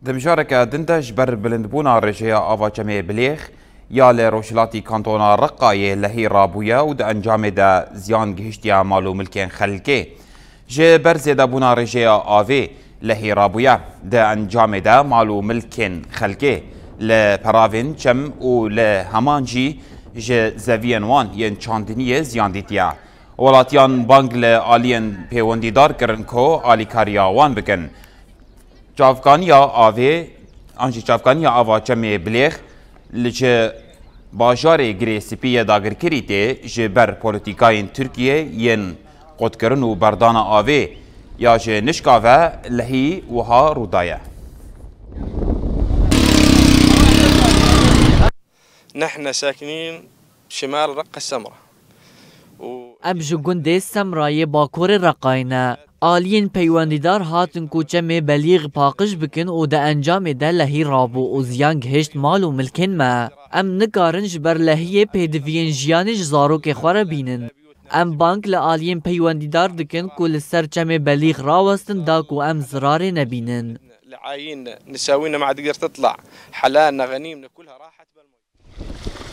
دمشاركة دندش بر بلندبونا رجيا آفا جميع بليخ يا لروشلاتي كانتونا رقاية لهي رابويا ود أنجام دا زيان جهشتيا مالو ملكين خلقه جي برزي دا بونا رجيا آفي لهي رابويا دا أنجام دا مالو ملكين خلقه لبرافين چم و لهمانجي جي زاويان وان ين چاندنية زيان ديتيا ولاتيان بانگ لآلين بيوندي دار کرن کو آلي كاريا وان بكن چافکانیا آوی آنچه چافکانیا آوا چمی بلیخ لچه باجار گری سپیه داگر کریته جبر پولیتیکای ترکیه ین قدکرن و بردان آوی یا جه نشکاوه لهی وها رودایه. نحن ساكنين شمال رقة السمراء. ابج گنده سمرای باکور رقاینه آلین پیوندیدار هاتن کوچه بلیغ پاقش بکن و ده انجام ده لهی رابو و زیان گهشت مال و ملکن ما ام نکارنج بر لهی پیدوین جیانش زاروک خوره بینن ام بانک لآلین پیوندیدار دکن که لسر چمه بلیغ راوستن دا که ام زرار نبینن العاين نساوينا ما عاد تقدر تطلع حلالنا غنيمنا كلها راحت بالمي.